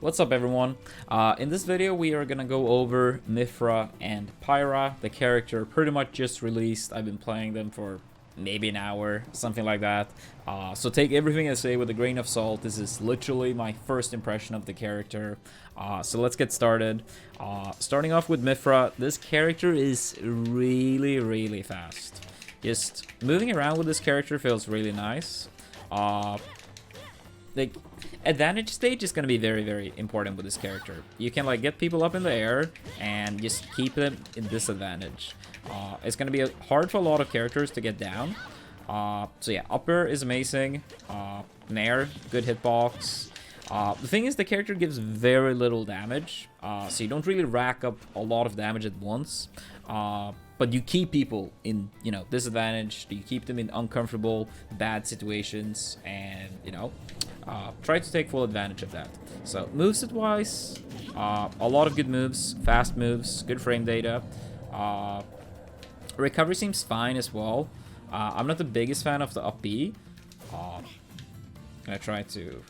What's up, everyone? In this video we are gonna go over Mythra and Pyra. The character pretty much just released. I've been playing them for maybe an hour, something like that. So take everything I say with a grain of salt. This is literally my first impression of the character. So let's get started. Starting off with Mythra, this character is really fast. Just moving around with this character feels really nice. Like, advantage stage is going to be very important with this character. You can like get people up in the air and just keep them in disadvantage. It's going to be hard for a lot of characters to get down. So yeah, upper is amazing. Nair, good hitbox. The thing is, the character gives very little damage, so you don't really rack up a lot of damage at once. But you keep people in, disadvantage. You keep them in uncomfortable, bad situations, and try to take full advantage of that. So moveset wise, a lot of good moves, fast moves, good frame data. Recovery seems fine as well. I'm not the biggest fan of the up B. Gonna try to.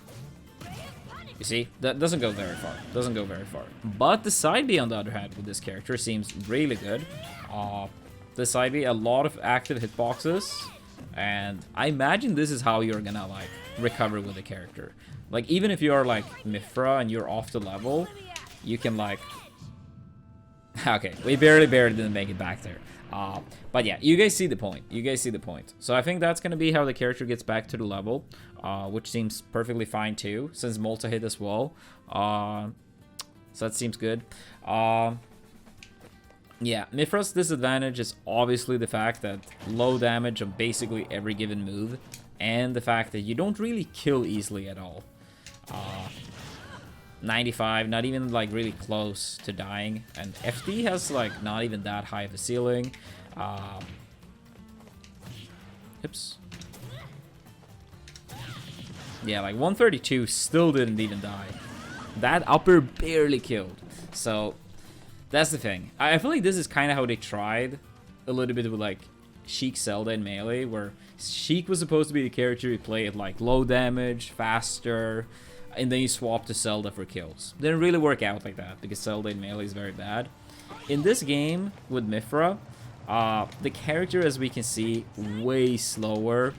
You see, that doesn't go very far. Doesn't go very far. But the side B, on the other hand, with this character seems really good. The side B, a lot of active hitboxes, and I imagine this is how you're gonna like recover with the character. Like, even if you are like Mythra and you're off the level, you can like. Okay, we barely didn't make it back there. But yeah, you guys see the point. So I think that's gonna be how the character gets back to the level, which seems perfectly fine too, since multi hit as well. So that seems good. Yeah, Mythra's disadvantage is obviously the fact that low damage on basically every given move, and the fact that you don't really kill easily at all. 95, not even like really close to dying, and FD has like not even that high of a ceiling. Oops. Yeah, like 132 still didn't even die. That upper barely killed. So that's the thing. I feel like this is kind of how they tried a little bit with like Sheik Zelda in Melee, where Sheik was supposed to be the character you play at like low damage, faster, and then you swap to Zelda for kills. Didn't really work out like that because Zelda in Melee is very bad. In this game with Mythra, the character, as we can see, way slower.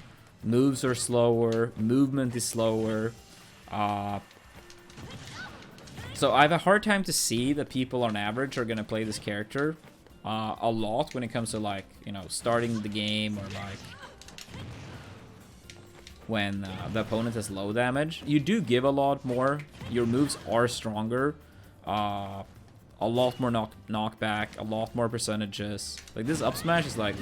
Moves are slower, movement is slower. So I have a hard time to see that people on average are gonna play this character a lot when it comes to like, starting the game, or like when the opponent has low damage. You do give a lot more. Your moves are stronger. A lot more knockback, a lot more percentages. Like, this up smash is like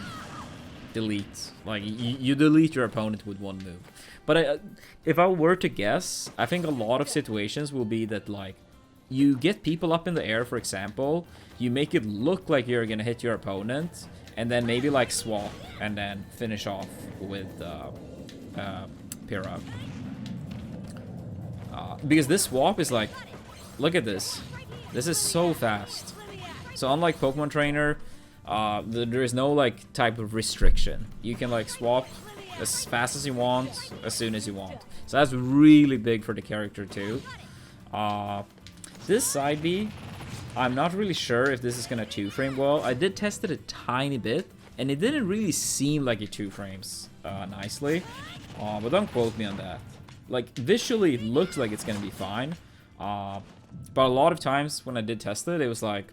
delete. Like, you delete your opponent with one move. But if I were to guess, I think a lot of situations will be that like you get people up in the air, for example, you make it look like you're gonna hit your opponent, and then maybe like swap and then finish off with Pyra. Because this swap is like, look at this. This is so fast. So unlike Pokemon Trainer, there is no like type of restriction. You can like swap as fast as you want, as soon as you want. So that's really big for the character too. This side B, I'm not really sure if this is gonna 2-frame well. I did test it a tiny bit, and it didn't really seem like it 2-frames nicely. But don't quote me on that. Like, visually it looks like it's gonna be fine. But a lot of times when I did test it, it was like,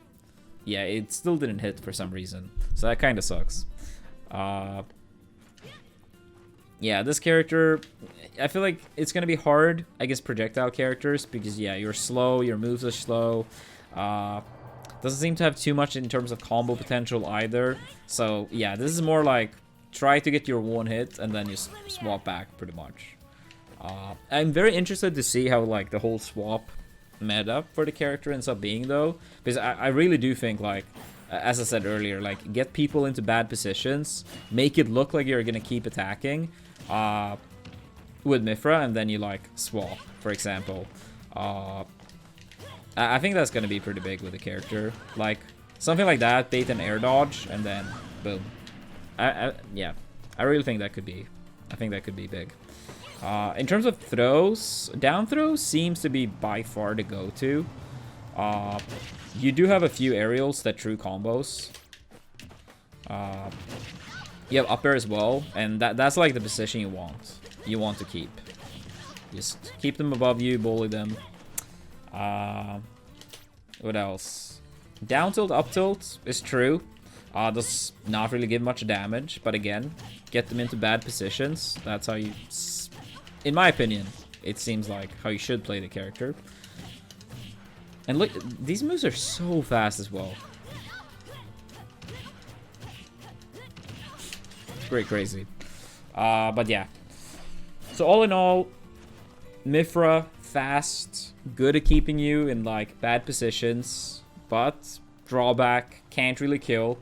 yeah, it still didn't hit for some reason. So that kind of sucks. Yeah, this character, I feel like it's gonna be hard against projectile characters because, yeah, you're slow, your moves are slow. Doesn't seem to have too much in terms of combo potential either. So yeah, this is more like try to get your one hit and then you swap back pretty much. I'm very interested to see how like the whole swap meta for the character ends up being, though, because I really do think, like, as I said earlier, like, get people into bad positions, make it look like you're gonna keep attacking with Mythra, and then you like swap, for example. I think that's gonna be pretty big with the character, like something like that, bait and air dodge, and then boom. Yeah, I really think that could be I think that could be big. In terms of throws, down throws seems to be by far the go-to. You do have a few aerials that true combos. You have up air as well, and that's like the position you want. You want to keep. Just keep them above you, bully them. What else? Down tilt, up tilt is true. Does not really give much damage, but again, get them into bad positions. That's how you, in my opinion, it seems like how you should play the character. And look, these moves are so fast as well. It's pretty crazy. But yeah. So all in all, Mythra, fast, good at keeping you in like bad positions, but drawback, can't really kill,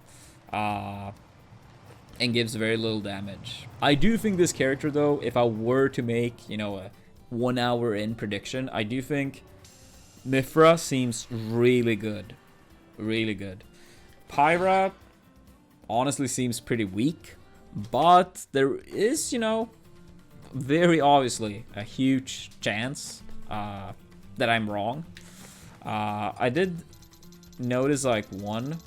and gives very little damage. I do think this character though, if I were to make, you know, a 1 hour in prediction, I do think Mythra seems really good. Really good. Pyra honestly seems pretty weak, but there is, you know, very obviously a huge chance that I'm wrong. I did notice like one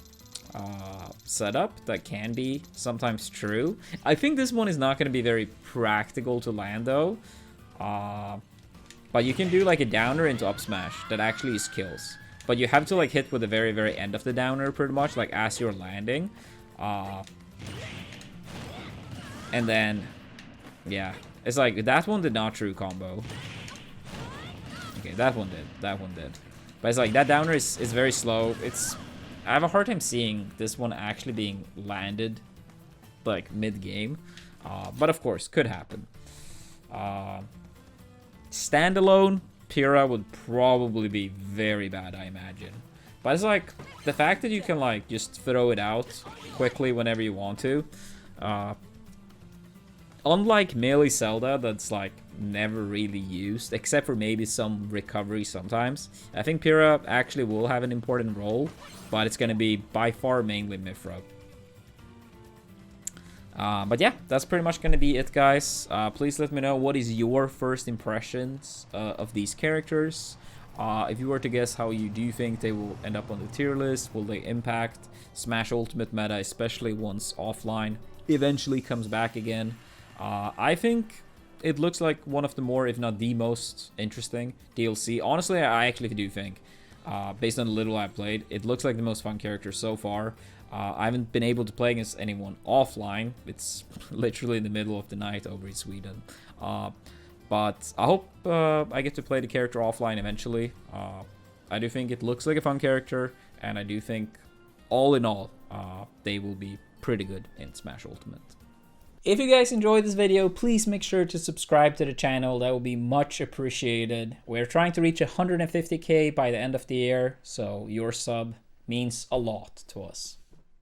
setup that can be sometimes true. I think this one is not going to be very practical to land though. But you can do like a downer into up smash that actually is kills. But you have to like hit with the very, very end of the downer pretty much, like as you're landing. And then, yeah. It's like, that one did not true combo. Okay, that one did. That one did. But it's like, that downer is very slow. I have a hard time seeing this one actually being landed, like, mid-game. But of course, could happen. Standalone, Pyra would probably be very bad, I imagine. But it's like, the fact that you can, like, just throw it out quickly whenever you want to. Unlike melee Zelda, that's like never really used, except for maybe some recovery sometimes. I think Pyra actually will have an important role, but it's going to be by far mainly Mythra. But yeah, that's pretty much going to be it, guys. Please let me know what is your first impressions of these characters. If you were to guess how you do think they will end up on the tier list, will they impact Smash Ultimate meta, especially once offline eventually comes back again. I think it looks like one of the more, if not the most interesting DLC. Honestly, I actually do think, based on the little I've played, it looks like the most fun character so far. I haven't been able to play against anyone offline. It's literally in the middle of the night over in Sweden. But I hope I get to play the character offline eventually. I do think it looks like a fun character, and I do think, all in all, they will be pretty good in Smash Ultimate. If you guys enjoyed this video, please make sure to subscribe to the channel. That would be much appreciated. We're trying to reach 150k by the end of the year, so your sub means a lot to us.